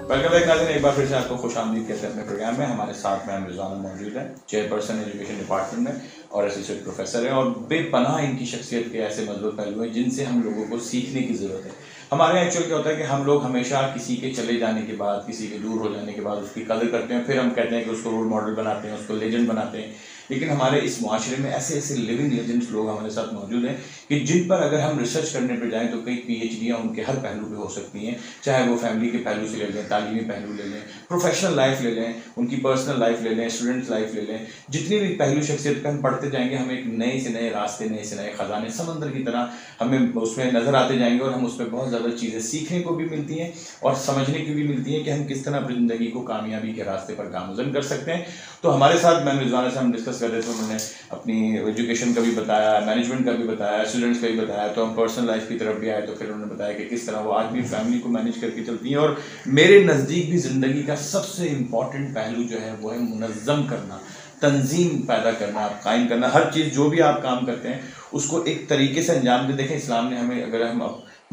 Welcome back नाज़रीन, एक बार फिर से आपको खुशामदीद कहते हैं अपने प्रोग्राम में। हमारे साथ में रिजवाना मौजूद है, चेयरपर्सन एजुकेशन डिपार्टमेंट में और एसोसिएट प्रोफेसर है। और बेपनाह इनकी शख्सियत के ऐसे मजबूत पहलू हैं जिनसे हम लोगों को सीखने की ज़रूरत है। हमारे यहाँ एक्चुअल क्या होता है कि हम लोग हमेशा किसी के चले जाने के बाद, किसी के दूर हो जाने के बाद उसकी कदर करते हैं, फिर हम कहते हैं कि उसको रोल मॉडल बनाते हैं, उसको लेजेंड बनाते हैं। लेकिन हमारे इस माशरे में ऐसे ऐसे लिविंग लेजेंड्स लोग हमारे साथ मौजूद हैं कि जिन पर अगर हम रिसर्च करने पर जाएं तो कई PhDयाँ उनके हर पहलू पे हो सकती हैं। चाहे वो फैमिली के पहलू से ले लें, तालीमी पहलू ले लें, प्रोफेशनल लाइफ ले लें, उनकी पर्सनल लाइफ ले लें, स्टूडेंट्स लाइफ ले लें। जितनी भी पहलू शख्सियत पर हम पढ़ते जाएंगे, हम एक नए से नए रास्ते, नए से नए खजाने समंदर की तरह हमें उसमें नजर आते जाएंगे और हम उसमें बहुत ज़्यादा चीज़ें सीखने को भी मिलती हैं और समझने की भी मिलती हैं कि हम किस तरह अपनी ज़िंदगी को कामयाबी के रास्ते पर गामज़न कर सकते हैं। तो हमारे साथ मैम रिजवाना से हम डिस्कस कर रहे थे, उन्होंने अपनी एजुकेशन का भी बताया, मैनेजमेंट का भी बताया, स्टूडेंट्स का भी बताया। तो हम पर्सनल लाइफ की तरफ भी आए तो फिर उन्होंने बताया कि किस तरह वो आज भी फैमिली को मैनेज करके चलती हैं। और मेरे नज़दीक भी ज़िंदगी का सबसे इम्पॉर्टेंट पहलू जो है वो है मुनज़्ज़म करना, तंजीम पैदा करना, कायम करना। हर चीज़ जो भी आप काम करते हैं उसको एक तरीके से अंजाम दे। देखें, इस्लाम ने हमें, अगर हम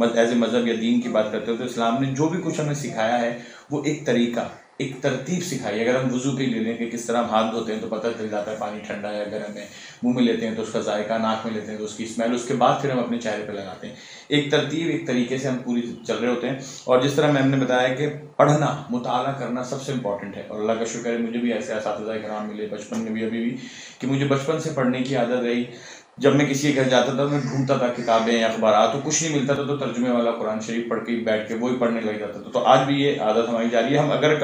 एज ए मज़हब या दीन की बात करते हो तो इस्लाम ने जो भी कुछ हमें सिखाया है वो एक तरीका, एक तरतीब सिखाई है। अगर हम वुज़ू के ले लें कि किस तरह हम हाथ धोते हैं तो पता चल जाता है पानी ठंडा है, गर्म है। मुंह में लेते हैं तो उसका जायका, नाक में लेते हैं तो उसकी स्मेल, उसके बाद फिर हम अपने चेहरे पे लगाते हैं। एक तरतीब, एक तरीके से हम पूरी चल रहे होते हैं। और जिस तरह मैम ने बताया कि पढ़ना, मुताला करना सबसे इंपॉर्टेंट है। और अल्लाह का शुक्र है मुझे भी ऐसे असातिज़ा इकराम मिले बचपन में भी, अभी भी, कि मुझे बचपन से पढ़ने की आदत रही। जब मैं किसी के घर जाता था मैं ढूंढता था किताबें या अखबार, तो कुछ नहीं मिलता था तो तर्जुमे वाला कुरान शरीफ पढ़ के बैठ के वही पढ़ने लग जाता था। तो आज भी ये आदत हमारी जारी है। हम अगर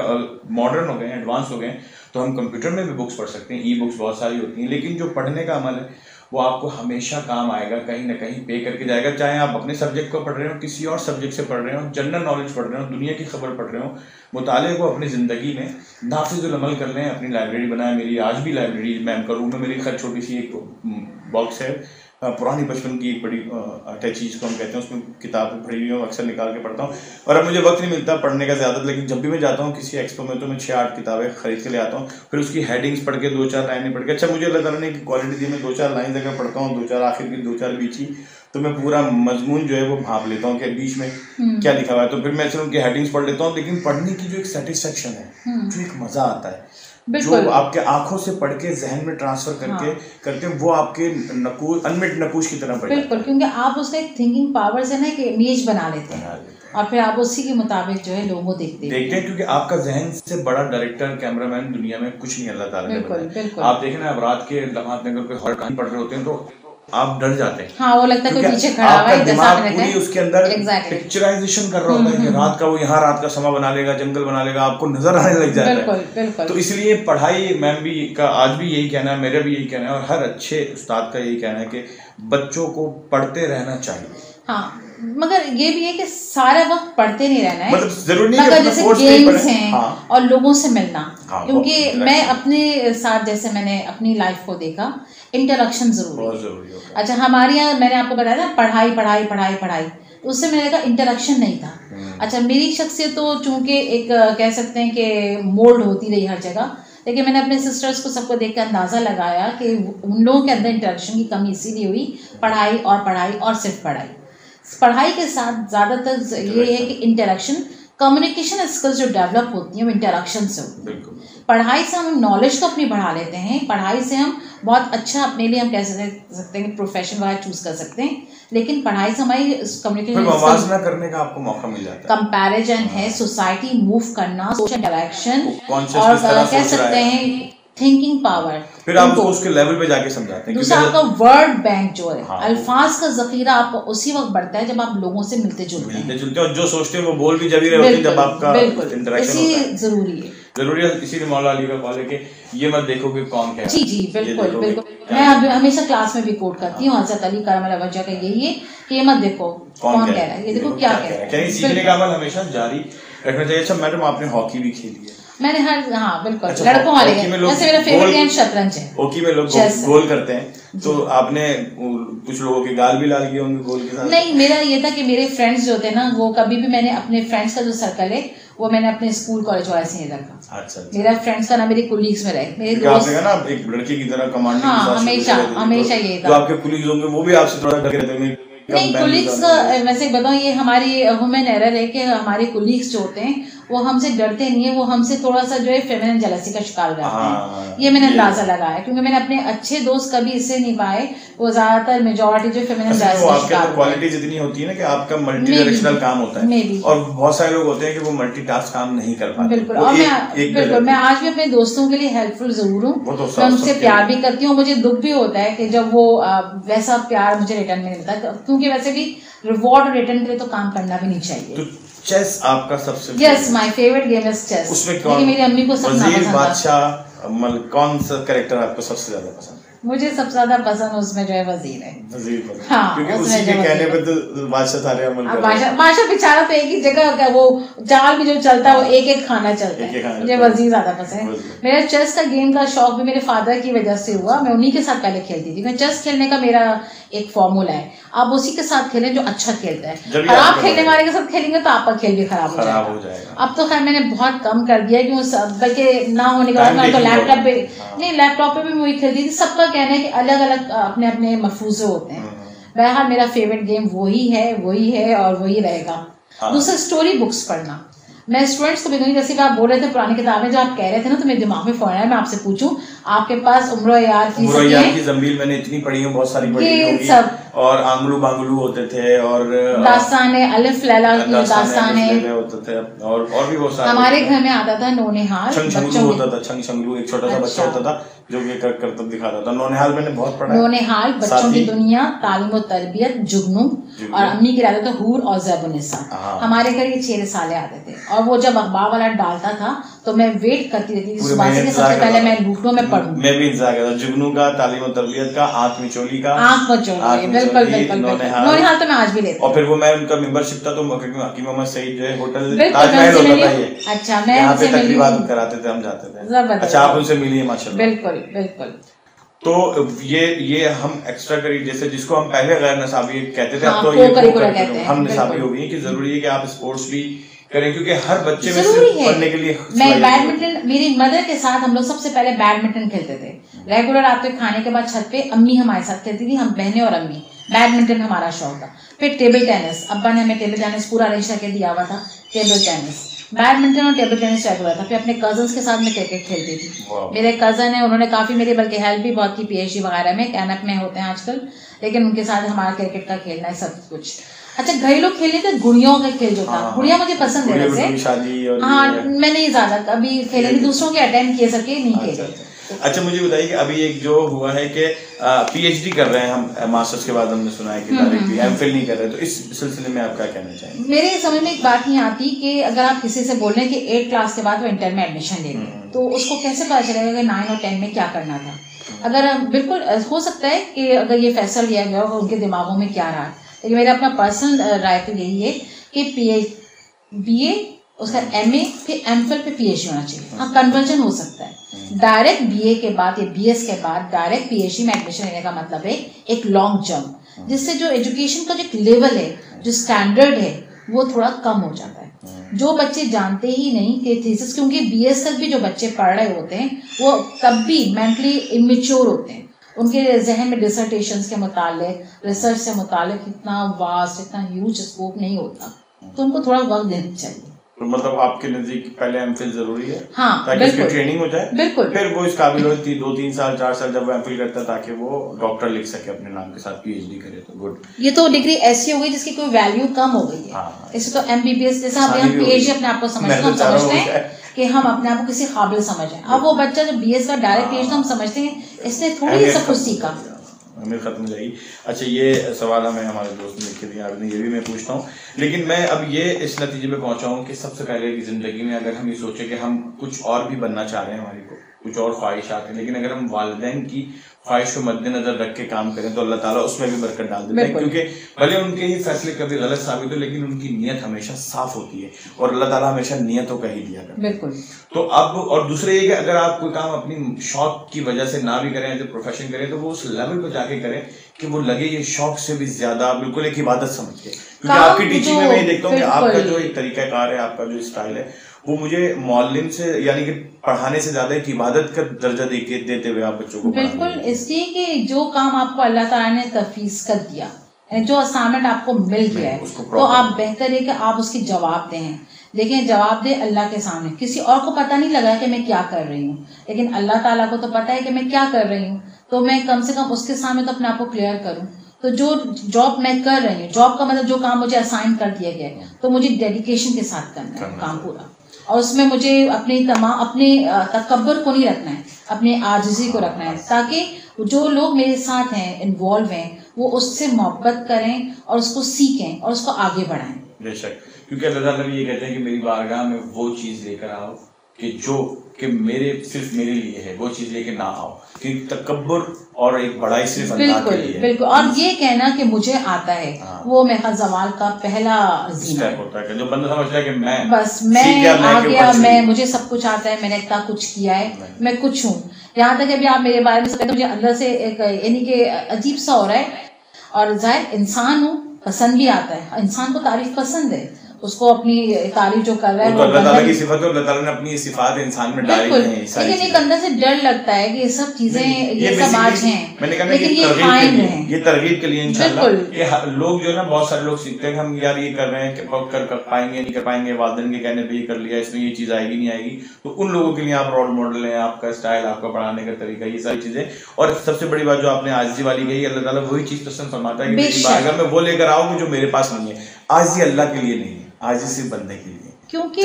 मॉडर्न हो गए, एडवांस हो गए, तो हम कंप्यूटर में भी बुक्स पढ़ सकते हैं, ई बुक्स बहुत सारी होती हैं। लेकिन जो पढ़ने का अमल है वो आपको हमेशा काम आएगा, कहीं ना कहीं पे करके जाएगा। चाहे आप अपने सब्जेक्ट को पढ़ रहे हो, किसी और सब्जेक्ट से पढ़ रहे हो, जनरल नॉलेज पढ़ रहे हो, दुनिया की खबर पढ़ रहे हो, मुताले को अपनी ज़िंदगी में नाफिजुल अमल कर लें। अपनी लाइब्रेरी बनाए। मेरी आज भी लाइब्रेरी मैम का रूम में मेरी खैर छोटी सी एक बॉक्स है, पुरानी बचपन की एक बड़ी अटैचीज को हम कहते हैं, उसमें किताबें पढ़ी हुई हूँ, अक्सर निकाल के पढ़ता हूँ। और अब मुझे वक्त नहीं मिलता पढ़ने का ज़्यादा, लेकिन जब भी मैं जाता हूँ किसी एक्सपो में तो मैं 6-8 किताबें खरीद के ले आता हूँ। फिर उसकी हेडिंग्स पढ़ के 2-4 लाइनें पढ़ के, अच्छा मुझे अल्लाह ताला ने की क्वालिटी दी, मैं 2-4 लाइन अगर पढ़ता हूँ, 2-4 आखिर की, 2-4 बीच ही, तो मैं पूरा मजमून जो है वो भाप लेता हूँ कि बीच में क्या लिखा हुआ है। तो फिर मैं सिर्फ उनकी हेडिंग्स पढ़ लेता हूँ। लेकिन पढ़ने की जो एक सेटिस्फेक्शन है, जो एक मज़ा आता है, जो आपके आंखों से पढ़ के जहन में ट्रांसफर करके वो आपके अनमिट नकूश की तरह बढ़ बिल्कुल, क्योंकि आप उसका एक थिंकिंग पावर से ना एक इमेज बना लेते हैं और फिर आप उसी के मुताबिक जो है लोगों को देखते हैं, क्योंकि आपका जहन से बड़ा डायरेक्टर, कैमरामैन दुनिया में कुछ नहीं अल्लाह ताला ने बनाया। आप देखें ना, अब रात के लम्हात में अगर कोई हॉरर कहानी पढ़ रहे होते हैं तो आप डर जाते हैं। हाँ, वो लगता है कोई पीछे खड़ा हुआ है, दिमाग पूरी उसके अंदर पिक्चराइजेशन कर रहा होता है कि रात का वो यहाँ रात का समा बना लेगा, जंगल बना लेगा, आपको नजर आने लग जाता है। तो इसलिए पढ़ाई, मैम भी का आज भी यही कहना है, मेरा भी यही कहना है और हर अच्छे उस्ताद का यही कहना है कि बच्चों को पढ़ते रहना चाहिए। हाँ, मगर ये भी है कि सारा वक्त पढ़ते नहीं रहना है, मतलब जरूरी नहीं मगर जैसे गेम्स हैं और लोगों से मिलना। क्योंकि मैं अपने साथ, जैसे मैंने अपनी लाइफ को देखा, इंटरेक्शन जरूरी है। अच्छा, हमारे यहाँ मैंने आपको बताया था पढ़ाई पढ़ाई पढ़ाई पढ़ाई, तो उससे मेरे का इंटरेक्शन नहीं था। अच्छा, मेरी शख्सियत तो चूंकि एक कह सकते हैं कि मोल्ड होती रही हर जगह, लेकिन मैंने अपने सिस्टर्स को सबको देख कर अंदाज़ा लगाया कि उन लोगों के अंदर इंटरेक्शन की कमी इसीलिए हुई, पढ़ाई और सिर्फ पढ़ाई। पढ़ाई के साथ ज़्यादातर ये है कि इंटरेक्शन, कम्युनिकेशन स्किल्स जो डेवलप होती हैं वो इंटरेक्शन से होती हैं। पढ़ाई से हम नॉलेज तो अपनी बढ़ा लेते हैं, पढ़ाई से हम बहुत अच्छा अपने लिए हम कह सकते हैं प्रोफेशन वगैरह चूज कर सकते हैं, लेकिन पढ़ाई से हमारी कम्युनिकेशन करने का आपको मौका मिल जाता है। कंपैरिजन है, सोसाइटी मूव करना, सोशल इंटरेक्शन और कह सकते हैं थिंकिंग पावर, फिर आप उसके लेवल पे जाके समझाते हैं। दूसरा आपका वर्ड बैंक जो है, अल्फाज का जखीरा आपका उसी वक्त बढ़ता है जब आप लोगों से मिलते जुलते हैं और जो सोचते हैं वो बोल भी जब ही रहे होते हैं जब आपका इंटरेक्शन होता है। जरूरी है। इसीलिए मौला अली का कॉल है कि ये मत देखो कि कौन क्या है। जी बिल्कुल। मैं हमेशा क्लास में भी कोट करती हूँ, हज़रत अली करम वजह का यही है कि ये मत देखो कौन कह रहा है, ये देखो क्या कह रहा है। सीखने का अमल हमेशा जारी रखना चाहिए। अच्छा मैडम, आपने हॉकी भी खेली है? मैंने बिल्कुल, लड़कों वाले वैसे मेरा फेवरेट गेम शतरंज है। हॉकी में लोग गोल करते हैं, तो आपने कुछ लोगों के गाल भी लाल किए होंगे गोल के साथ? नहीं, मेरा ये था कि मेरे फ्रेंड्स जो थे ना, वो कभी भी मैंने अपने फ्रेंड्स का जो सर्कल है वो मैंने अपने स्कूल कॉलेज वाले से नहीं रखा। अच्छा। मेरा फ्रेंड्स का ना मेरे कुलीग्स में रहे, मेरे दोस्त ना, एक लड़के की तरह कमांडिंग। हाँ, हमेशा ये था। जो आपके कुलीग्स होंगे वो भी आपसे थोड़ा डर के रहते होंगे? नहीं, कुलीग्स का वैसे बताऊँ, ये हमारी ह्यूमन एरर है कि हमारे कुलीग्स जो होते हैं वो हमसे डरते नहीं है, वो हमसे थोड़ा सा जो है फेमिनिन जेलसी का शिकार हो जाते हैं। ये मैंने अंदाजा लगाया, क्योंकि मैंने अपने अच्छे दोस्त कभी इससे नहीं पाए, वो ज्यादातर मेजोरिटी जो फेमिनिन जेलसी का शिकार होते हैं। क्वालिटीज इतनी होती है ना कि आपका मल्टी डायरेक्शनल काम होता है, और बहुत सारे लोग होते हैं कि वो मल्टीटास्क काम नहीं कर पाते। बिल्कुल, और मैं आज भी अपने दोस्तों के लिए हेल्पफुल जरूर हूँ, मैं उनसे प्यार भी करती हूँ। मुझे दुख भी होता है कि जब वो वैसा प्यार मुझे रिटर्न में मिलता है, क्योंकि वैसे भी रिवॉर्ड और रिटर्न के लिए तो काम करना भी नहीं चाहिए। तो चेस आपका सबसे yes, my favourite game is chess. उसमें कौन, मेरी अम्मी को सबसे वजीर बादशाह, कौन सा कैरेक्टर आपको सबसे ज्यादा पसंद है? मुझे सबसे ज्यादा पसंद उसमें जो है वजीर है। वजीर, हाँ, क्योंकि उसी के कहने पे तो बादशाह सारे अमल कर रहे हैं। बादशाह बेचारा तो एक ही जगह, वो जाल भी जो चलता है वो एक एक खाना चलता है। मुझे वजीर ज्यादा पसंद है। मेरा चेस का गेम का शौक भी मेरे फादर की वजह से हुआ। मैं उन्हीं के साथ पहले खेलती थी। मैं चेस खेलने का मेरा एक फॉर्मूला है, आप उसी के साथ खेलें जो अच्छा खेलता है। खराब खेलने वाले के साथ खेलेंगे तो आपका खेल भी खराब हो जाएगा। अब तो खैर मैंने बहुत कम कर दिया, क्यों बल्कि ना होने के बाद मैं तो लैपटॉप पे नहीं, लैपटॉप पे भी मूवी खेलती थी। सबका कहना है कि अलग अलग अपने अपने मफरूज़े होते हैं। बहरहाल मेरा फेवरेट गेम वही है और वही रहेगा। दूसरा, स्टोरी बुक्स पढ़ना। मैं स्टूडेंट्स को भी दूंगी, जैसे कि आप बोल रहे थे पुरानी किताबें जो आप कह रहे थे ना, तो मेरे दिमाग में फोन आया। मैं आपसे पूछूं, आपके पास उम्र यार की ज़मील मैंने इतनी पढ़ी है, बहुत सारी पढ़ी होगी, सब और आंगलू बांगलू होते थे, और दास्तान है, अलिफ लैला की दास्तान है, होते थे, और भी बहुत सारे। हमारे घर में आता था नौनिहाल, छंगछंगलू होता था। छंगछंगलू एक छोटा सा बच्चा होता था जो ये करतब दिखाता था। नौनिहाल मैंने बहुत पढ़ा है। नौनिहाल, बच्चों की दुनिया, तालीम और तरबियत, जुगनू, और अम्मी के रहते थे हूर और ज़ैबुन्निसा। हमारे घर ये 6 रिसाले आते थे, और वो जब अखबार वाला डालता था तो मैं वेट करती रहती थी सुबह से, सबसे पहले मैं लूटो में पढ़ूं। मैं भी इंतजार करता था जुगनू का, तालीम और तरबियत का, आंख मिचोली का, बिल्कुल नौनिहाल तो मैं आज भी लेती। और फिर वो मैं उनका मेंबरशिप था, तो हकीम मोहम्मद सईद जो है होटल ताजमहल होता था ये। अच्छा, मैं यहाँ पे तकरीबात कराते थे, हम जाते थे। अच्छा, आप उनसे मिलिए माशाल्लाह। बिल्कुल। तो ये हम एक्स्ट्रा करी, जैसे जिसको हम पहले गैर निसाबी कहते थे, अब तो ये हम निसाबी हो गई कि जरूरी है कि आप स्पोर्ट्स भी करें, क्योंकि हर बच्चे में सिर्फ पढ़ने के लिए। मैं बैडमिंटन, मेरी मदर के साथ हम लोग सबसे पहले बैडमिंटन खेलते थे रेगुलर। आपके खाने के बाद छत पे अम्मी हमारे साथ खेलती थी, हम बहनें और अम्मी। बैडमिंटन हमारा शौक था। फिर टेबल टेनिस, अब्बा ने हमें टेबल टेनिस पूरा अरेंज करके दिया हुआ था। टेबल टेनिस, बैडमिंटन और टेबल टेनिस रेगुलर था। फिर अपने कजन्स के साथ मैं क्रिकेट खेलती थी। मेरे कजन है, उन्होंने काफी मेरी बल्कि हेल्प भी बहुत की, PhD वगैरह में, कैनप में होते हैं आजकल, लेकिन उनके साथ हमारा क्रिकेट का खेलना है सब कुछ। अच्छा, घरेलू खेलने थे, गुड़ियों का खेल जो था, गुड़िया मुझे पसंद है वैसे। हाँ, मैंने ज्यादा कभी खेले नहीं, दूसरों के अटेंड किए सके नहीं खेले। अच्छा, मुझे बताइए कि अभी एक जो हुआ है कि PhD कर रहे हैं हम, मास्टर्स के बाद हमने सुना है कि डायरेक्टली MPhil नहीं कर रहे, तो इस सिलसिले में आप क्या कहना चाहेंगे? मेरे समझ में एक बात नहीं आती कि अगर आप किसी से बोल रहे हैं कि 8 क्लास के बाद वो इंटर में एडमिशन ले लें, तो उसको कैसे पता चलेगा कि 9 और 10 में क्या करना था? अगर बिल्कुल हो सकता है कि अगर ये फैसला लिया गया होगा उनके दिमागों में क्या रहा, लेकिन मेरा अपना पर्सनल राय तो यही है कि BA, उसका MA, फिर MPhil पे PhD होना चाहिए। हाँ, कन्वर्जन हो सकता है। डायरेक्ट BA के बाद या BS के बाद डायरेक्ट PhD में एडमिशन लेने का मतलब है एक लॉन्ग जंप, जिससे जो एजुकेशन का जो लेवल है, जो स्टैंडर्ड है, वो थोड़ा कम हो जाता है। जो बच्चे जानते ही नहीं कि थीसिस, क्योंकि BS तक भी जो बच्चे पढ़ रहे होते हैं वो तब भी मेंटली इमेच्योर होते हैं। उनके जहन में डिसर्टेशंस के मुतालिक, रिसर्च से मुतालिक इतना वास्ट, इतना ह्यूज स्कोप नहीं होता, तो उनको थोड़ा वक्त देना चाहिए। तो मतलब आपके नजदीक पहले MPhil जरूरी है? हाँ, ताकि इसकी ट्रेनिंग हो जाए, बिल्कुल, फिर वो इस काबिल हो 2-3 साल 4 साल जब वो MPhil करता है, ताकि वो डॉक्टर लिख सके अपने नाम के साथ, PhD करे, तो गुड। ये तो डिग्री ऐसी हो गई जिसकी कोई वैल्यू कम हो गई है। हाँ, इसे तो MBBS जैसा हम PhD अपने आप को समझते हैं कि हम अपने आप को किसी काबिल समझें। अब वो बच्चा जो BS का डायरेक्ट PhD हम समझते हैं, इसने थोड़ी सब कुछ सीखा, हमें खत्म हो जाएगी। अच्छा, ये सवाल हमें हमारे दोस्त ने लिख के दिया, आपने ये भी मैं पूछता हूँ, लेकिन मैं अब ये इस नतीजे में पहुंचा हूँ कि सबसे पहले की जिंदगी में अगर हम ये सोचे कि हम कुछ और भी बनना चाह रहे हैं, हमारी को कुछ और ख्वाहिशात हैं, लेकिन अगर हम वालिदैन की ख्वाहिश को मद्देनजर रख के काम करें तो अल्लाह ताला उसमें भी बरकत डाल देता है, क्योंकि भले उनके ही फैसले कभी गलत साबित हो, लेकिन उनकी नीयत हमेशा साफ होती है, और अल्लाह ताला हमेशा नीयतों का ही दिया करता है। बिल्कुल। तो अब और दूसरे ये कि अगर आप कोई काम अपनी शौक की वजह से ना भी करें, एज ए प्रोफेशन करें, तो वो उस लेवल पर जाके करें कि वो लगे ये शौक से भी ज्यादा बिल्कुल एक इबादत समझ के, क्योंकि आपकी टीचिंग में मैं देखता हूँ कि आपका जो एक तरीकाकार है, आपका जो स्टाइल है, वो मुझे मौलिम से यानी कि पढ़ाने से ज्यादा एक इबादत का दर्जा देते हुए आप बच्चों को बिल्कुल, इसलिए कि जो काम आपको अल्लाह ताला ने तफवीज़ कर दिया, जो असाइनमेंट आपको मिल गया है, तो आप बेहतर है कि आप उसके जवाब दें। देखें जवाब दे अल्लाह के सामने। किसी और को पता नहीं लगा कि मैं क्या कर रही हूँ, लेकिन अल्लाह ताला को तो पता है कि मैं क्या कर रही हूँ, तो मैं कम से कम उसके सामने तो अपने आप को क्लियर करूँ। तो जो जॉब मैं कर रही हूँ, जॉब का मतलब जो काम मुझे असाइन कर दिया गया है, तो मुझे डेडिकेशन के साथ करना है काम पूरा, और उसमें मुझे अपने तकब्बर को नहीं रखना है, अपनी आजिज़ी को रखना है, ताकि जो लोग मेरे साथ हैं, इन्वॉल्व हैं, वो उससे मोहब्बत करें और उसको सीखें और उसको आगे बढ़ाएं। बेशक, क्योंकि अल्लाह ताला भी ये कहते हैं कि मेरी बारगाह में वो चीज़ लेकर आओ कि मेरे सिर्फ मेरे लिए है, वो चीज़ लेके ना आओ, कि तकब्बुर और एक बड़ाई सिर्फ अल्लाह के लिए है। बिल्कुल, और ये कहना कि मुझे आता है, वो मेरा ज़वाल का पहला स्टेप होता है, जो बंदा समझता है कि मैं आ गया, मैं मुझे सब कुछ आता है, मैंने इतना कुछ किया है, मैं कुछ हूँ। यहाँ तक अभी आप मेरे बारे में मुझे अंदर से एक यानी कि अजीब सा हो रहा है, और जाहिर इंसान हूँ, पसंद भी आता है, इंसान को तारीफ पसंद है, उसको अपनी तारीफ जो कर रहा है वो अल्लाह ताला की सिफत है, अल्लाह ताला ने अपनी सिफात इंसान में डाली हैं। लेकिन एक अंदर से डर लगता है कि ये सब चीजें ये सब आज हैं, लेकिन ये कायम रहें, ये तरगीब के लिए इंशाल्लाह। लोग जो है ना, बहुत सारे लोग सीखते हैं कि हम यार ये कर रहे हैं, कर पाएंगे नहीं कर पाएंगे, वालिदैन के कहने पे ये कर लिया, इसमें ये चीज आएगी नहीं आएगी, तो उन लोगों के लिए आप रोल मॉडल हैं, आपका स्टाइल, आपका पढ़ाने का तरीका, ये सारी चीजें। और सबसे बड़ी बात जो आपने आजिज़ी वाली कही, अल्लाह ताला वही चीज पसंद फरमाता है कि मेरी बारगाह में वो लेकर आओ जो मेरे पास नहीं है। आजिज़ी अल्लाह के लिए नहीं है, आजिज़ी सिर्फ बंदे के लिए, क्योंकि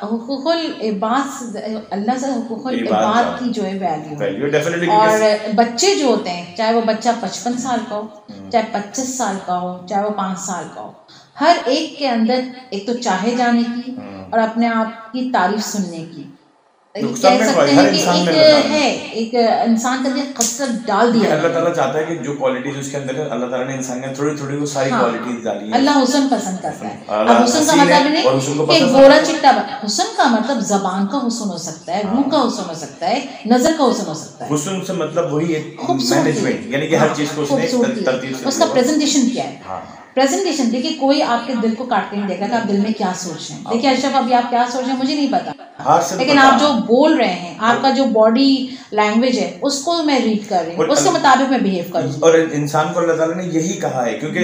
हुकूकुल इबाद, अल्लाह से हुकूकुल इबाद की जो है वैल्यू डेफिनेटली। और बच्चे जो होते हैं, चाहे वो बच्चा 55 साल का हो, चाहे 25 साल का हो, चाहे वो 5 साल का हो, हर एक के अंदर एक तो चाहे जाने की और अपने आप की तारीफ सुनने की, कह सकते हैं कि एक इंसान का कसरत डाल दिया। अल्लाह ताला चाहता है कि जो क्वालिटीज उसके अंदर है, अल्लाह ताला ने इंसान में थोड़ी थोड़ी वो सारी क्वालिटीज डाली है। अल्लाह हुस्न पसंद करता है। अब हुस्न का मतलब नहीं कि गोरा चिट्टा, हुस्न का मतलब जबान का हुस्न हो सकता है, रूह का हुस्न हो सकता है, नजर का हुस्न हो सकता है। हुस्न से मतलब वही है मैनेजमेंट, यानी कि हर चीज को उसने तरतीब से, उसका प्रेजेंटेशन क्या है, प्रेजेंटेशन। देखिए कोई आपके दिल को काट के नहीं देखा कि आप दिल में क्या सोच रहे हैं। देखिए अशरफ, अभी आप क्या सोच रहे हैं मुझे नहीं पता, लेकिन आप जो बोल रहे हैं, आपका जो बॉडी लैंग्वेज है, उसको मैं रीड कर रही हूँ, उसके मुताबिक मैं बिहेव करूँ। और इंसान को अल्लाह ताला ने यही कहा है, क्योंकि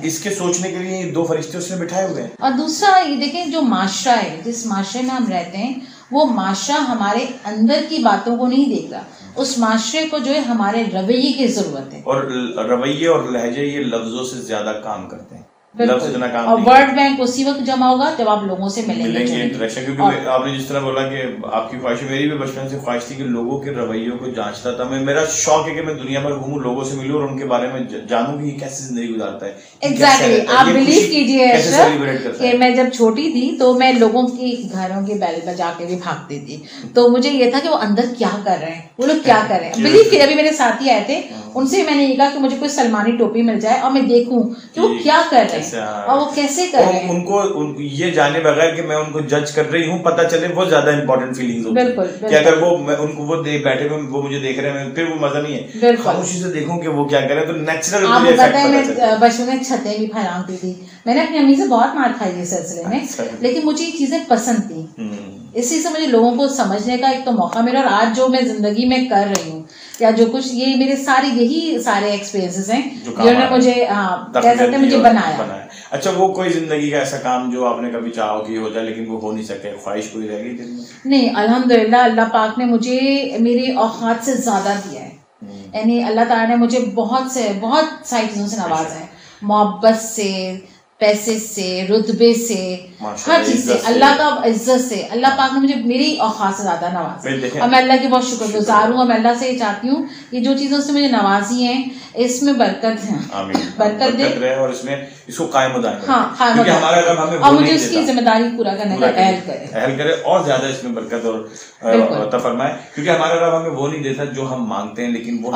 इसके सोचने के लिए 2 फरिश्ते उसने बिठाए हुए हैं। और दूसरा ये देखें, जो माशरा है, जिस माशरे में हम रहते हैं, वो माशरा हमारे अंदर की बातों को नहीं देख रहा, उस माशरे को जो है हमारे रवैये की जरूरत है। और रवैये और लहजे ये लफ्जों से ज्यादा काम करते हैं, लफ्ज इतना काम और वर्ड बैंक उसी वक्त जमा होगा जब आप लोगों से मिलेंगे इंटरेक्शन। क्योंकि आपने जिस तरह बोला कि आपकी ख्वाहिश, मेरी भी बचपन से ख्वाहिश थी कि लोगों के रवैयों को जांचता था। मेरा शौक है कि मैं दुनिया भर घूमूं, लोगों से मिलूं और उनके बारे में जानूं कि ये कैसे जिंदगी गुजारता है। एग्जैक्टली, आप बिलीव कीजिए कि मैं जब छोटी थी तो मैं लोगों की घरों की बेल बजा के भी भागती थी, तो मुझे ये था कि वो अंदर क्या कर रहे हैं, वो लोग क्या कर रहे हैं। बिलीव कीजिए, अभी मेरे साथी आए थे, उनसे मैंने ये कहा कि मुझे कोई सलमानी टोपी मिल जाए और मैं देखूं कि वो क्या कर रहे हैं और वो कैसे कर रहे हैं। उनको ये जाने बगैर कि मैं उनको जज कर रही हूँ पता चले, वो ज्यादा इंपॉर्टेंट फीलिंग्स होती है। बिल्कुल, कि अगर उनको वो बैठे हुए वो मुझे देख रहे हैं, फिर वो मजा नहीं है। खामोशी से देखूं कि वो क्या कर रहे हैं, तो नेचुरल आपको पता है मैं बचपन में छतें भी फैलाती थी। मैंने अपनी अम्मी से बहुत मार खाई इस सिलसिले में, लेकिन मुझे ये चीजें पसंद थी। इसी से मुझे लोगों को समझने का एक तो मौका मिला, और आज जो मैं जिंदगी में कर रही हूँ या जो कुछ, ये मेरे यही सारे एक्सपीरियंसेस हैं जिन्होंने मुझे कह सकते हैं मुझे बनाया। अच्छा, वो कोई जिंदगी का ऐसा काम जो आपने कभी चाहो कि हो जाए लेकिन वो हो नहीं सके, ख्वाहिश कोई रह गई दिल में? नहीं, अल्हम्दुलिल्लाह अल्लाह पाक ने मुझे मेरी औकात से ज्यादा दिया है। यानी अल्लाह ताला ने मुझे बहुत सारी चीजों से नवाजा है, मोहब्बत से, पैसे से, रुतबे से, हर चीज से, अल्लाह का इज्जत से। अल्लाह पाक ने मुझे मेरी औकात से ज्यादा नवाजा, और मैं अल्लाह की बहुत शुक्रगुजार हूँ। और मैं अल्लाह से ये चाहती हूँ कि जो चीजों से मुझे नवाजी है, इसमें बरकत है, बरकत दे और इसमें इसको कायम दायम रखे। हाँ, और मुझे उसकी जिम्मेदारी पूरा करने का अहल करे और ज्यादा इसमें बरकत और अता फरमाए, क्योंकि हमारा रब हमें वो नहीं देता जो हम मांगते हैं, लेकिन वो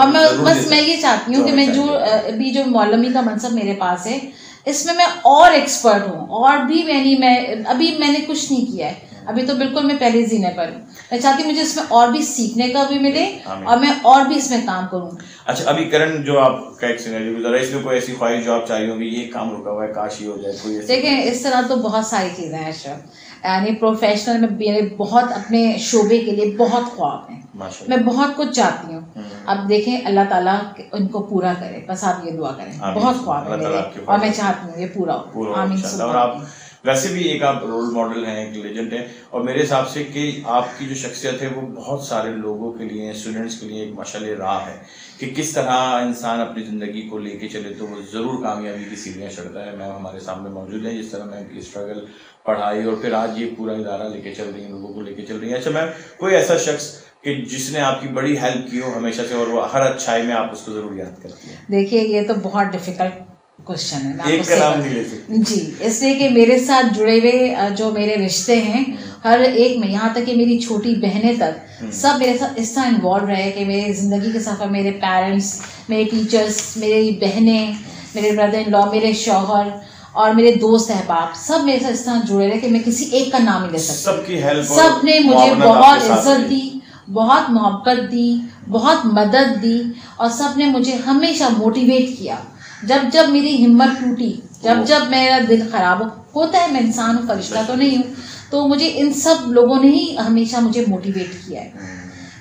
बस मैं ये चाहती हूँ कि मैं जो अभी जो मौलवी का मनसब मेरे पास है, इसमें मैं और एक्सपर्ट हूँ, और भी मैंने कुछ नहीं किया है, अभी तो बिल्कुल मैं पहले जीने पर हूँ। मैं चाहती हूँ मुझे इसमें और भी सीखने का भी मिले और मैं और भी इसमें काम करूँ। अच्छा, अभी करंट जो आपका एक सिनेरियो गुजरा, इसमें कोई ऐसी ख्वाहिश जो आप चाहिए होंगी, ये काम रुका हुआ है, काश ही हो जाए कोई? देखें, इस तरह तो बहुत सारी चीज़ें हैं अशरफ, यानी प्रोफेशनल में मेरे बहुत अपने शोबे के लिए बहुत ख्वाब हैं, मैं बहुत कुछ चाहती हूँ। अब देखें अल्लाह ताला उनको पूरा करे, बस आप ये दुआ करें। बहुत ख्वाब है मेरे और मैं चाहती हूँ ये पूरा हो। आमीन। और आप वैसे भी एक आप रोल मॉडल हैं, एक लेजेंड हैं, और मेरे हिसाब से कि आपकी जो शख्सियत है वो बहुत सारे लोगों के लिए, स्टूडेंट्स के लिए एक मशाल राह है कि किस तरह इंसान अपनी ज़िंदगी को लेके चले तो वो ज़रूर कामयाबी की सीढ़ियाँ चढ़ता है। मैम हमारे सामने मौजूद हैं, जिस तरह मैम की स्ट्रगल, पढ़ाई और फिर आज ये पूरा इदारा लेके चल रही है, लोगों को लेके चल रही है। अच्छा मैम, कोई ऐसा शख्स कि जिसने आपकी बड़ी हेल्प की हो हमेशा से और वो हर अच्छाई में आप उसको ज़रूर याद करती हैं? देखिए, ये तो बहुत डिफिकल्ट क्वेश्चन है। एक का नाम नहीं ले सकती जी, इसलिए कि मेरे साथ जुड़े हुए जो मेरे रिश्ते हैं हर एक में, यहाँ तक कि मेरी छोटी बहनें तक सब मेरे साथ इस तरह इन्वॉल्व रहे कि मेरी ज़िंदगी के सफ़र, मेरे पेरेंट्स, मेरे टीचर्स, मेरी बहनें, मेरे ब्रदर इन लॉ, मेरे शौहर और मेरे दोस्त अहबाब सब मेरे साथ इस तरह जुड़े रहे कि मैं किसी एक का नाम नहीं ले सकती। सबकी हेल्प, सब ने मुझे बहुत इज्जत दी, बहुत मोहब्बत दी, बहुत मदद दी, और सब ने मुझे हमेशा मोटिवेट किया। जब जब मेरी हिम्मत टूटी, जब जब मेरा दिल खराब होता है, मैं इंसान हूँ, फरिश्ता तो नहीं हूँ, तो मुझे इन सब लोगों ने ही हमेशा मुझे मोटिवेट किया है।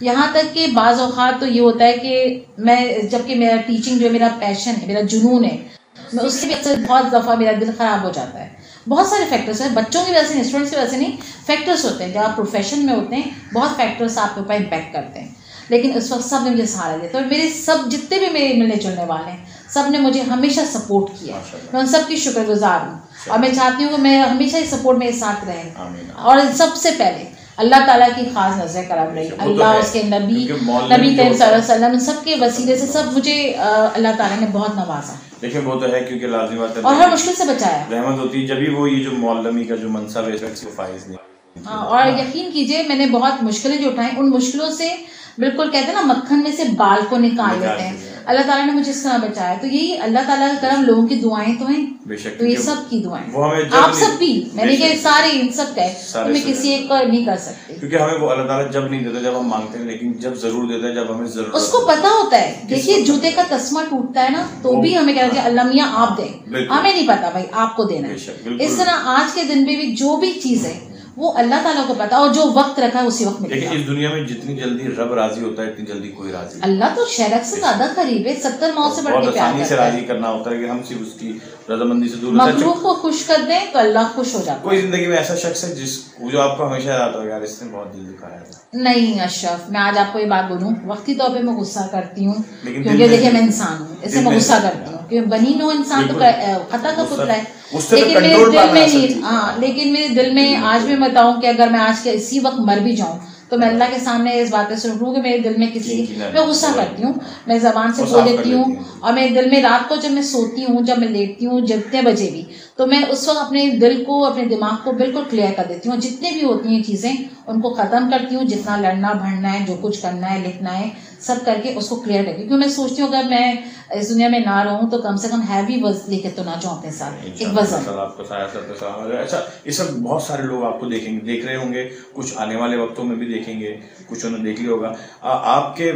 यहाँ तक कि बाज़ औक़ात तो ये होता है कि मैं, जबकि मेरा टीचिंग जो मेरा पैशन है, मेरा जुनून है, मैं उससे भी अक्सर बहुत दफ़ा मेरा दिल ख़राब हो जाता है। बहुत सारे फैक्टर्स हैं, बच्चों की वजह से, स्टूडेंट्स की वजह से नहीं, फैक्टर्स होते हैं। जब आप प्रोफेशन में होते हैं बहुत फैक्टर्स आपके ऊपर इम्पैक्ट करते हैं, लेकिन उस वक्त सब ने मुझे सहारा दिया। तो मेरे सब जितने भी मेरे मिलने जुलने वाले हैं सब ने मुझे हमेशा सपोर्ट किया, मैं उन सब की शुक्रगुजार हूँ, और मैं चाहती हूँ कि मैं हमेशा ही सपोर्ट मेरे साथ रहे। और सबसे पहले अल्लाह ताला की खास नजर करम रही, अल्लाह, उसके नबी करीम सल्लल्लाहु अलैहि वसल्लम, सबके वसीले से सब मुझे अल्लाह ताला ने बहुत नवाजा। देखिए वो तो है, क्योंकि लाज़िम बात है, और हर मुश्किल से बचाया, रहमत होती है जब भी वो ये जो मौलवी का जो मनसब है फाइज नहीं। और यकीन कीजिए मैंने बहुत मुश्किलें जो उठाई, उन मुश्किलों से बिल्कुल कहते हैं ना मक्खन में से बाल को निकाल लेते हैं, अल्लाह ताला ने मुझे इस तरह बचाया। तो यही अल्लाह ताला का करम, लोगों की दुआएं तो हैं, तो ये सब की दुआएं, आप सब भी, मैंने कहा सारे इन सब का, तो मैं किसी एक को नहीं कर सकती, क्योंकि हमें वो अल्लाह ताला जब नहीं देता जब हम मांगते हैं, लेकिन जब जरूर देता है जब हमें जरूरत, उसको पता होता है। देखिए जूते का तस्मा टूटता है ना, तो भी हमें कहना चाहिए अल्लाह मियां आप दें, हमें नहीं पता भाई आपको देना है। इस तरह आज के दिन में भी जो भी चीज है वो अल्लाह ताला को पता, और जो वक्त रखा है उसी वक्त मिलेगा। देखिए इस दुनिया में जितनी जल्दी रब राजी होता है इतनी जल्दी कोई राजी, अल्लाह तो शरक से ज्यादा करीब है, 70 मौत से बढ़ के प्यार करता है, से राजी करना होता है कि हम सिर्फ उसकी रजामंदी से दूर, मखलूक को खुश कर दें तो अल्लाह खुश हो जाता है। कोई जिंदगी में ऐसा शख्स है जो आपको हमेशा याद होगा, यार इसने बहुत दिल दिखाया है? नहीं अशरफ, मैं आज आपको ये बात बोलूं, वक्ती तौर पे मैं गुस्सा करती हूँ, क्योंकि देखिए मैं इंसान हूँ, इससे मैं गुस्सा करती हूँ, क्योंकि बनी नो इंसान तो खता का पुतला है, लेकिन मेरे दिल में नहीं, हाँ, लेकिन मेरे दिल में आज भी बताऊं कि अगर मैं आज के इसी वक्त मर भी जाऊं तो मैं अल्लाह के सामने इस बात से रुकूं कि मेरे दिल में किसी, मैं गुस्सा करती हूँ, मैं ज़बान से बोल देती हूँ, और मेरे दिल में रात को जब मैं सोती हूँ, जब मैं लेटती हूँ, जितने बजे भी, तो मैं उस वक्त अपने दिल को, अपने दिमाग को बिल्कुल क्लियर कर देती हूँ, जितने भी होती हैं चीज़ें उनको ख़त्म करती हूँ, जितना लड़ना भड़ना है, जो कुछ करना है, लिखना है, सब करके उसको क्लियर करती हूँ, क्योंकि मैं सोचती हूँ अगर मैं इस दुनिया में ना रहूँ तो कम से कम हैवी वज़न लेके तो ना जाऊँ अपने साथ, एक वज़न। अच्छा, ये सब बहुत सारे लोग आपको देखेंगे, देख रहे होंगे, कुछ आने वाले वक्तों में भी देखेंगे, कुछ उन्होंने देख लिया होगा, आपके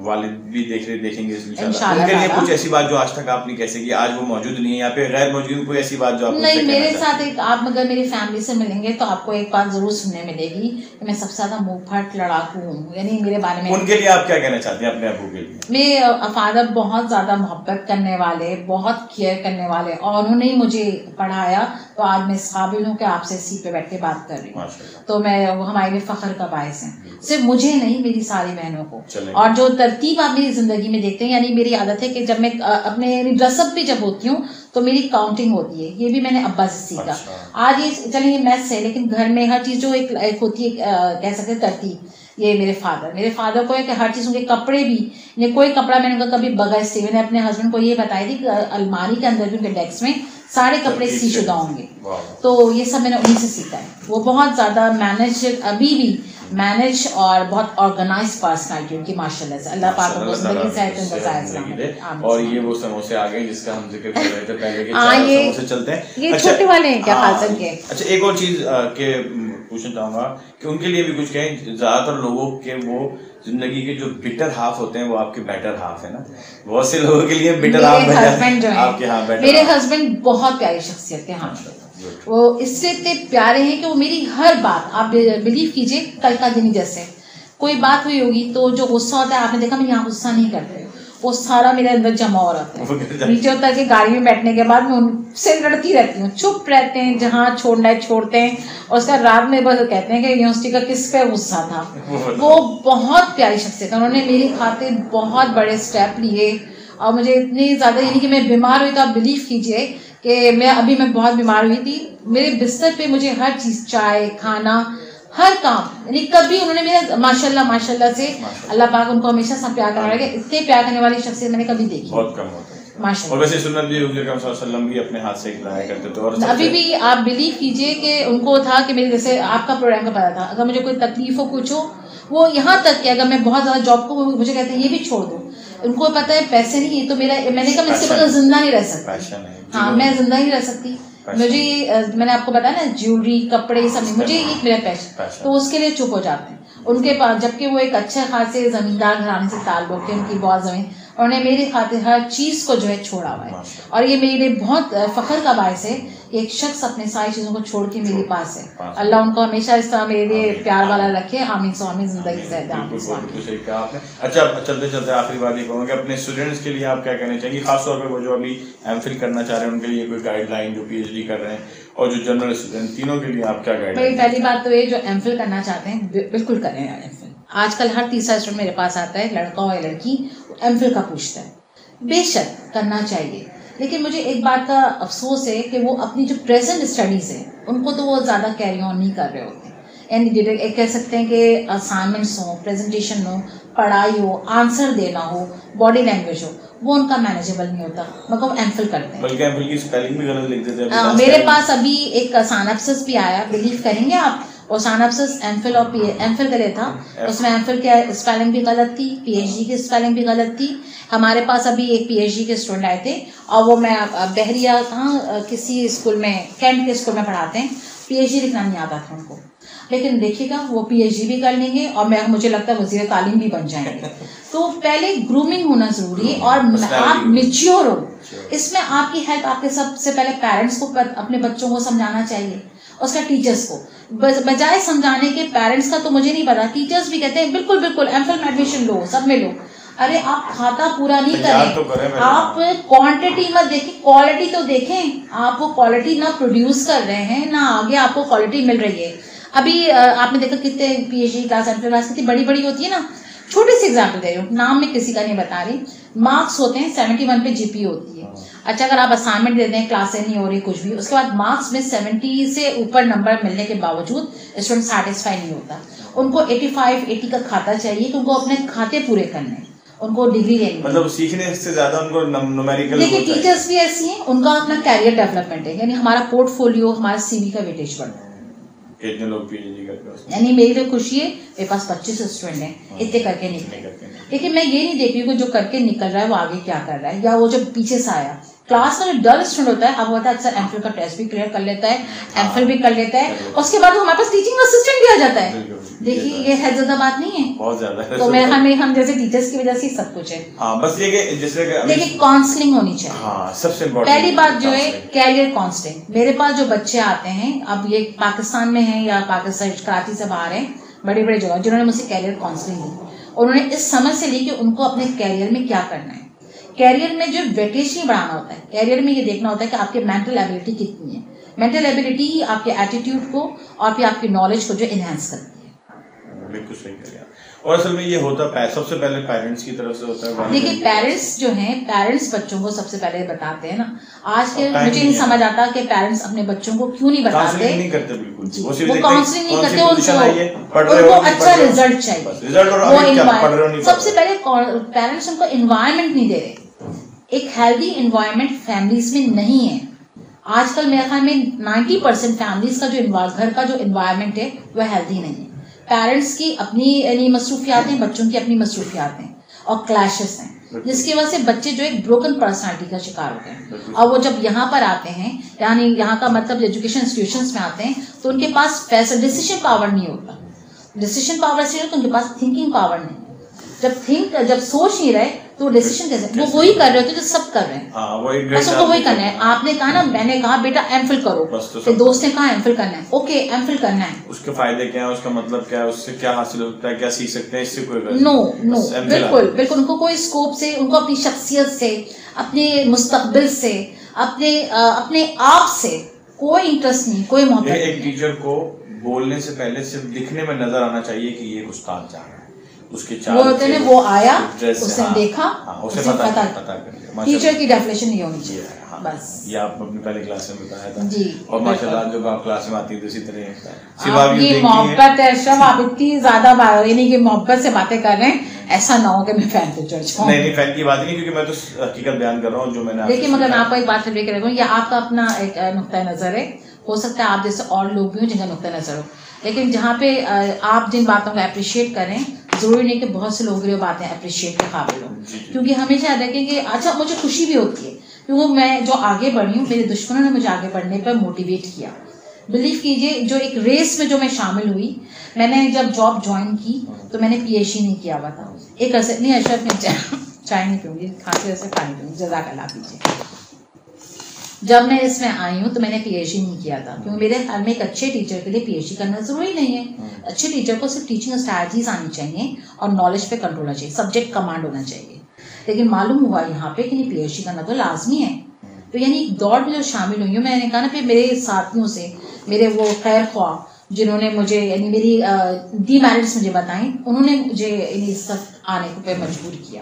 वालिद भी देखेंगे इंशाल्लाह। उनके लिए कुछ ऐसी बात जो आज तक आपने कैसे की, आज वो मौजूद नहीं है यहाँ पे, गैर मौजूद, कोई ऐसी बात जो आप नहीं, मेरे साथ एक, आप अगर मेरी फैमिली से मिलेंगे तो आपको एक बात जरूर सुनने मिलेगी कि मैं सबसे ज्यादा मुंहफट लड़ाकू हूँ, यानी मेरे बारे में। उनके लिए आप क्या कहना चाहते हैं अपने अबू के लिए? मेरे फादर बहुत ज्यादा मोहब्बत करने वाले, बहुत केयर करने वाले, और उन्होंने ही मुझे पढ़ाया, तो आज मैं इस काबिल हूँ कि आपसे सीट पे बैठ के बात कर रही हूँ, तो मैं, वो हमारे लिए फख्र का बायस है, सिर्फ मुझे नहीं, मेरी सारी बहनों को। और जो तरतीब आप मेरी जिंदगी में देखते हैं, यानी मेरी आदत है कि जब मैं अपने ड्रेसअप पे जब होती हूँ तो मेरी काउंटिंग होती है, ये भी मैंने अब्बा से सीखा। आज ये चलिए मैथ्स है, लेकिन घर में हर चीज़ जो एक होती है, कह सकते हैं तरतीब, ये मेरे फादर को है कि हर चीज़, उनके कपड़े भी, ने कोई कपड़ा मैंने उनका कभी बगैर से, मैंने अपने हस्बैंड को ये बताई थी कि अलमारी के अंदर भी उनके डेस्क में सारे कपड़े सीशुदा होंगे, तो ये सब मैंने उन्हीं से सीखा है। वो बहुत ज़्यादा मैनेज, अभी भी मैनेज, और बहुत ऑर्गेनाइज पर्सनालिटी उनकी माशाल्लाह से, अल्लाह पाक उनको ज़िंदगी से। और ये वो समोसे आ गए जिसका हम जिक्र कर रहे थे पहले के, समोसे चलते हैं, ये छोटे वाले हैं क्या खासन के? अच्छा, एक और चीज के पूछना चाहूंगा कि उनके लिए भी कुछ कहें, ज्यादातर लोगों के वो जिंदगी के जो बिटर हाफ होते हैं वो आपके बेटर हाफ है ना, बहुत से लोगों के लिए बिटर हाफ आपके, हाँ, मेरे हस्बैंड बहुत प्यारी शख्सियत है, हाँ, वो इससे इतने प्यारे हैं कि वो मेरी हर बात, आप बिलीव कीजिए, कल का दिन जैसे कोई बात हुई होगी तो जो गुस्सा होता है, आपने देखा मैं यहाँ गुस्सा नहीं करते, वो सारा मेरे अंदर जमा हो रहता है। नीचे उतर के गाड़ी में बैठने के बाद मैं उनसे लड़ती रहती हूँ, चुप रहते हैं, जहाँ छोड़ना है छोड़ते हैं। और उसका रात में बस कहते हैं कि यूनिवर्सिटी का किस पे गुस्सा था। वो बहुत प्यारी शख्सियत है, उन्होंने मेरी खातिर बहुत बड़े स्टेप लिए। और मुझे इतनी ज़्यादा, यानी कि मैं बीमार हुई तो आप बिलीव कीजिए कि मैं बहुत बीमार हुई थी। मेरे बिस्तर पे मुझे हर चीज़, चाय, खाना, हर काम, यानी कभी उन्होंने मेरे माशाल्लाह से अल्लाह पाक उनको हमेशा सब प्यार करना रहेगा। इतने प्यार करने वाली शख्सियत मैंने कभी देखी बहुत कम होता है माशाल्लाह। और वैसे सुन्नत भी हुजूर अकरम सल्लल्लाहु अलैहि वसल्लम भी अपने हाथ से खिलाया करते थे। और अभी भी आप बिलीव कीजिए कि उनको था कि मेरे, जैसे आपका प्रोग्राम का पता था, अगर मुझे कोई तकलीफ हो कुछ हो, वो यहाँ तक कि अगर मैं बहुत ज़्यादा जॉब को, मुझे कहते हैं ये भी छोड़ दो। उनको पता है पैसे नहीं है तो मेरा, मैंने कहा मैं इसके बगैर जिंदा नहीं रह सकती। हाँ, मैं जिंदा नहीं रह सकती। मुझे, मैंने आपको बताया ना, ज्वेलरी, कपड़े, सब मुझे एक मेरा पैशन, तो उसके लिए चुप हो जाते हैं उनके पास। जबकि वो एक अच्छे खासे जमींदार घराने से ताल्लुक है, उनकी बहुत ज़मीन, उन्होंने मेरी खातिर हर चीज़ को जो है छोड़ा हुआ है। और ये मेरे लिए बहुत फ़ख्र का बायस है कि एक शख्स अपने सारी चीज़ों को छोड़ के मेरे पास है। अल्लाह उनको हमेशा इस तरह मेरे लिए प्यार वाला रखे। आमीन सो आमीन, जिंदगी से। सही कहा आपने। अच्छा, चलते चलते आखिरी बात ये कहूँगा कि अपने स्टूडेंट्स के लिए आप क्या कहना चाहिए, खासतौर पर वो जो अभी एमफिल करना चाह रहे हैं उनके लिए कोई गाइडलाइन, जो पीएचडी कर रहे हैं और जो जनरल स्टूडेंट, तीनों के लिए आप क्या गाइडलाइन? पहली बात तो ये, जो एमफिल करना चाहते हैं बिल्कुल करें एमफिल। आजकल हर तीसरा स्टूडेंट मेरे पास आता है, लड़का हो या लड़की, एमफिल का पूछता है। बेशक करना चाहिए, लेकिन मुझे एक बात का अफसोस है कि वो अपनी जो प्रेजेंट स्टडीज़ है उनको तो वो ज़्यादा कैरी ऑन नहीं कर रहे होते। यानी कह सकते हैं कि असाइनमेंट्स हो, प्रेजेंटेशन हो, पढ़ाई हो, आंसर देना हो, बॉडी लैंग्वेज हो, वो उनका मैनेजेबल नहीं होता, मगर एमफिल करते हैं। बल्कि एमफिल की स्पेलिंग भी गलत लिख देते हैं। मेरे पास अभी एक सानप्सिस भी आया, बिलीव करेंगे आप, और सानप्सिस एमफिल और एमफिल के लिए था। उसमें एमफिल की स्पेलिंग भी गलत थी, पीएचडी की स्पेलिंग भी गलत थी। हमारे पास अभी एक पीएचडी के स्टूडेंट आए थे, और वो, मैं बहरिया कहाँ किसी स्कूल में, कैंट के स्कूल में पढ़ाते हैं, पीएचडी लिखना नहीं आता था उनको, लेकिन देखिएगा वो पीएचडी भी कर लेंगे और मुझे लगता है वज़ीर तालीम भी बन जाएंगे। तो पहले ग्रूमिंग होना जरूरी है, और आप मैच्योर हो, इसमें आपकी हेल्प, आपके सबसे पहले पेरेंट्स को अपने बच्चों को समझाना चाहिए, उसका टीचर्स को, बजाय समझाने के पेरेंट्स का तो मुझे नहीं पता, टीचर्स भी कहते हैं बिल्कुल बिल्कुल एमफिल में एडमिशन लो, सब में लो। अरे आप खाता पूरा नहीं करें, आप क्वांटिटी मत देखें, क्वालिटी तो देखें। आप वो क्वालिटी ना प्रोड्यूस कर रहे हैं, ना आगे आपको क्वालिटी मिल रही है। अभी आपने देखा कितने पीएचडी क्लास, एमफिल क्लास कितनी बड़ी बड़ी होती है ना। छोटे से एग्जाम्पल दे रही हूँ, नाम में किसी का नहीं बता रही। मार्क्स होते हैं 71 पे जीपी होती है। अच्छा, अगर आप असाइनमेंट देते हैं, क्लासें नहीं हो रही, कुछ भी, उसके बाद मार्क्स में 70 से ऊपर नंबर मिलने के बावजूद स्टूडेंट सेटिस्फाई नहीं होता। उनको 85, 80 का खाता चाहिए कि उनको अपने खाते पूरे करने, उनको डिग्री लेनी, मतलब सीखने से ज्यादा उनको न्यूमेरिकल। देखिए टीचर्स भी ऐसी हैं, उनका अपना कैरियर डेवलपमेंट है, यानी हमारा पोर्टफोलियो, हमारा सीवी का वेटेज बढ़ता है। कितने लोग पीएचडी करते हैं? यानी मेरी तो खुशी है, मेरे पास 25 स्टूडेंट हैं, इतने करके निकले। लेकिन मैं ये नहीं देख रही हूँ जो करके निकल रहा है वो आगे क्या कर रहा है, या वो जो पीछे से आया। क्लास में जो डल स्टूडेंट होता है, अब होता है अच्छा एमफिल का टेस्ट भी क्लियर कर लेता है, एमफिल भी कर लेता है, उसके बाद हमारे पास टीचिंग असिस्टेंट भी आ जाता है। देखिए ये है ज्यादा बात नहीं है, बहुत ज्यादा है। तो मेरे हमें हम जैसे टीचर्स की वजह से सब कुछ है। हाँ, बस ये कि जैसे देखिए काउंसलिंग होनी चाहिए। हाँ, सबसे इम्पोर्टेंट पहली बात जो है कैरियर काउंसलिंग। मेरे पास जो बच्चे आते हैं, अब ये पाकिस्तान में हैं या पाकिस्तान कराची से बाहर हैं, बड़े बड़े जगह, जिन्होंने मुझसे कैरियर काउंसलिंग ली, उन्होंने इस समझ से ली कि उनको अपने कैरियर में क्या करना है। कैरियर में जो वेटेज नहीं बढ़ाना होता है, कैरियर में ये देखना होता है कि आपके मेंटल एबिलिटी कितनी है। मेंटल एबिलिटी ही आपके एटीट्यूड को और फिर आपकी नॉलेज को जो इनहेंस करती है। बिल्कुल सही कह रहे हैं। और असल में ये होता है सबसे पहले पेरेंट्स की तरफ से होता है। देखिए पेरेंट्स जो हैं, पेरेंट्स बच्चों को सबसे पहले बताते हैं ना। आज के मुझे नहीं समझ आता कि पेरेंट्स अपने बच्चों को क्यों नहीं बताते। नहीं करते बिल्कुल, वो काउंसलिंग नहीं करते, उनको अच्छा रिजल्ट चाहिए। सबसे पहले पेरेंट्स उनको एनवायरनमेंट नहीं दे रहे, एक हेल्दी एनवायरनमेंट फैमिलीज में नहीं है। आजकल मेरे ख्याल में 90% फैमिलीज का जो घर का जो एनवायरनमेंट है वह हेल्दी नहीं है। पेरेंट्स की अपनी यानी मसरूफियात हैं, बच्चों की अपनी मसरूफियात हैं और क्लैशेस हैं, जिसकी वजह से बच्चे जो एक ब्रोकन पर्सनालिटी का शिकार होते हैं। और वो जब यहाँ पर आते हैं, यानी यहाँ का मतलब एजुकेशन इंस्टीट्यूशंस में आते हैं, तो उनके पास डिसीजन पावर नहीं होता। डिसीजन पावर से तो उनके पास थिंकिंग पावर नहीं। जब सोच नहीं रहे तो डिसीजन कैसे? वो वही कर रहे होते जो सब कर रहे हैं। बस उनको वही करना है। आपने कहा ना, मैंने कहा बेटा एमफिल करो, फिर दोस्त ने कहा एमफिल करना है, ओके एमफिल करना है। उसके फायदे क्या है, उसका मतलब क्या है, उससे क्या हासिल होता है, क्या सीख सकते हैं, इससे कोई नो बिल्कुल उनको कोई स्कोप से, उनको अपनी शख्सियत से, अपने मुस्तकबिल से, अपने आप से कोई इंटरेस्ट नहीं, कोई मोहब्बत। एक टीचर को बोलने से पहले सिर्फ दिखने में नजर आना चाहिए कि ये उस्ताद जा रहा है, उसके चाल, वो आया, उसने देखा, उसे पता टीचर की डेफिनेशन नहीं होनी चाहिए। बस ये आप अपनी पहले क्लास में बताया था जी। और माशाल्लाह जब आप क्लास में आती है उसी तरह आपकी मोहब्बत है अशरफ, आप इतनी ज्यादा यानी कि मोहब्बत से बातें कर रहे हैं, ऐसा ना हो कि मैं फैन पे चढ़ जाऊं। नहीं फैन की बात नहीं, क्योंकि मैं तो हकीकत बयान कर रहा हूँ जो मैंने। देखिए मगर मैं आपको एक बात लेकर रखूँ, ये आपका अपना एक नुक्ता नजर है, हो सकता है आप जैसे और लोग भी हों जिनका नुक्ता नजर हो, लेकिन जहाँ पे आप जिन बातों को अप्रिशिएट करें, जरूरी नहीं कि बहुत से लोग वो बातें अप्रिशिएट के काबिल हो, क्योंकि हमेशा याद रखें कि अच्छा मुझे खुशी भी होती है क्योंकि मैं जो आगे बढ़ी हूँ, मेरे दुश्मनों ने मुझे आगे बढ़ने पर मोटिवेट किया। बिलीव कीजिए, जो एक रेस में जो मैं शामिल हुई, मैंने जब जॉब ज्वाइन की तो मैंने PhD नहीं किया हुआ था। एक असर नहीं, अशरफ में चाय नहीं पीऊँगी, खांसी वैसे पानी पीऊँगी, जज़ाकल्लाह कीजिए। जब मैं इसमें आई हूँ तो मैंने PhD नहीं किया था, क्योंकि मेरे ख्याल में एक अच्छे टीचर के लिए PhD करना जरूरी नहीं है। अच्छे टीचर को सिर्फ टीचिंग स्ट्रैटेजीज आनी चाहिए और नॉलेज पे कंट्रोल होना चाहिए, सब्जेक्ट कमांड होना चाहिए। लेकिन मालूम हुआ यहाँ पे कि नहीं, PhD करना तो लाजमी है। तो यानी दौड़ में जो शामिल हुई हूँ, मैंने कहा ना, फिर मेरे साथियों से, मेरे वो खैर ख्वाह जिन्होंने मुझे यानी मेरी डीमेरिट्स मुझे बताई, उन्होंने मुझे इस तक आने पे मजबूर किया।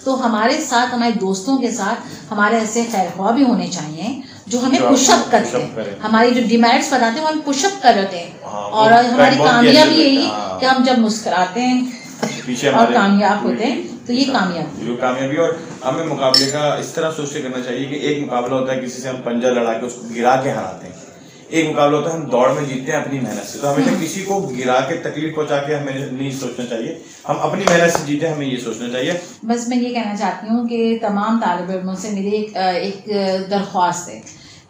तो हमारे साथ, हमारे दोस्तों के साथ हमारे ऐसे खैर ख्वाह भी होने चाहिए जो हमें पुशअप करते हैं, हमारी जो डिमेरिट्स बताते हैं वो हम पुशअप कर रहे हैं। और हमारी कामयाबी यही कि हम जब मुस्कुराते हैं और कामयाब होते हैं, तो ये कामयाबी। और हमें मुकाबले का इस तरह सोच के करना चाहिए कि एक मुकाबला होता है किसी से हम पंजा लड़ा के उसको गिरा के हराते हैं, एक मुकाबला होता है हम दौड़ में जीतते हैं अपनी मेहनत से। तो हमेशा किसी को गिरा के तकलीफ पहुंचा के हमें नहीं सोचना चाहिए, हम अपनी मेहनत से जीते, हमें ये सोचना चाहिए। बस मैं ये कहना चाहती हूँ कि तमाम तालिब इल्मों से मेरी एक दरख्वास्त है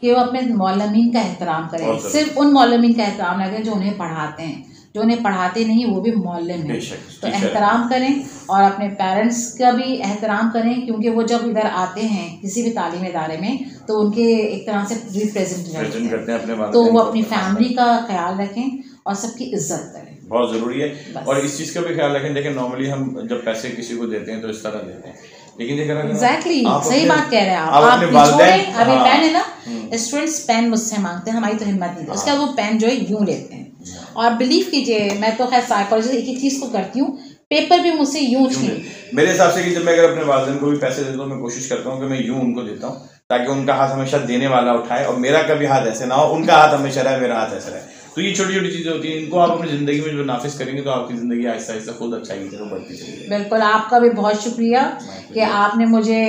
कि वो अपने मौलमीन का एहतराम करें। सिर्फ उन मौलमीन का एहतराम न करें जो उन्हें पढ़ाते हैं, जो उन्हें पढ़ाते नहीं वो भी मौलम है, तो एहतराम करें। और अपने पेरेंट्स का भी एहतराम करें, क्योंकि वो जब इधर आते हैं किसी भी तालीमी इदारे में तो उनके एक तरह से रिप्रेजेंट करते हैं अपने, तो वो अपनी फैमिली का ख्याल रखें और सबकी इज्जत करें, बहुत ज़रूरी है। और इस चीज़ का भी ख्याल रखें। देखिए नॉर्मली हम जब पैसे किसी को देते हैं तो इस तरह देते हैं, लेकिन एग्जैक्टली सही बात कह रहे हैं आप छोड़ें। अभी पेन है ना, स्टूडेंट्स पेन मुझसे मांगते हैं, हमारी तो हिम्मत नहीं, उसका वो पेन जो है यूं लेते हैं। और बिलीव कीजिए, मैं तो खैर साइकोलॉजी एक ही चीज़ को करती हूँ, पेपर भी मुझसे यूं छीन। मेरे हिसाब से कि जब मैं अगर अपने वालिदैन को भी पैसे देता हूँ, मैं कोशिश करता हूँ कि मैं यूं उनको देता हूँ ताकि उनका हाथ हमेशा देने वाला उठाए और मेरा कभी हाथ ऐसे ना हो, उनका हाथ हमेशा रहे, मेरा हाथ ऐसा रहे। तो ये छोटी छोटी चीजें होती हैं, इनको आप अपनी जिंदगी में जो नाफिज करेंगे तो आपकी जिंदगी आहिस्ता आहिस्ता खुद अच्छाई की तरफ बढ़ती चलेगी। बिल्कुल, आपका भी बहुत शुक्रिया कि आपने मुझे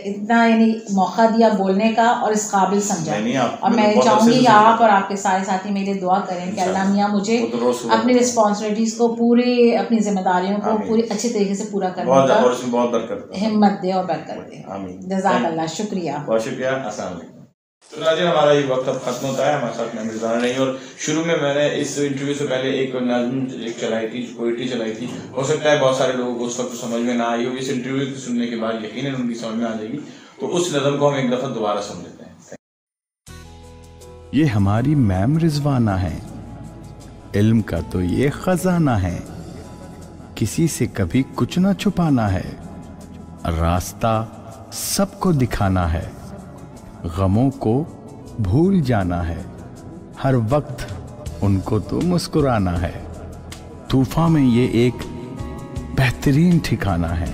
इतना यानी मौका दिया बोलने का और इस काबिल समझा। और मैं चाहूँगी कि आप और आपके सारे साथी मेरे दुआ करें कि अल्लाह मियाँ मुझे अपनी रिस्पॉन्सिबिलिटीज को, पूरी अपनी जिम्मेदारियों को पूरी अच्छे तरीके से पूरा करने का हिम्मत दे और बरकत दे। जज़ाकल्लाह, शुक्रिया, बहुत शुक्रिया। अस्सलाम वालेकुम। तो नाज़रीन, हमारा ये वक्त अब खत्म होता है, हमारे साथ में मिर्ज़ाना नहीं। और शुरू में मैंने इस इंटरव्यू से पहले एक नज़्म एक चलाई थी, पोइट्री चलाई थी। हो सकता है बहुत सारे लोगों को उस वक्त समझ में ना आई हो, इस इंटरव्यू को सुनने के बाद यकीनन उनकी समझ में आ जाएगी। तो उस नज़्म को हम एक दफ़ा दोबारा सुन लेते हैं। ये हमारी मैम रिजवाना है, इल्म का तो ये खजाना है, किसी से कभी कुछ ना छुपाना है, रास्ता सबको दिखाना है, गमों को भूल जाना है, हर वक्त उनको तो मुस्कुराना है। तूफान में ये एक बेहतरीन ठिकाना है,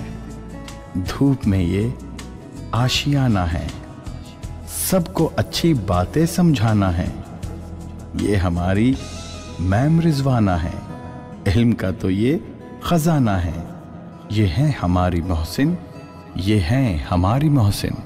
धूप में ये आशियाना है, सबको अच्छी बातें समझाना है, ये हमारी मैम रिजवाना है, इल्म का तो ये खजाना है, ये हैं हमारी मोहसिन, ये हैं हमारी मोहसिन।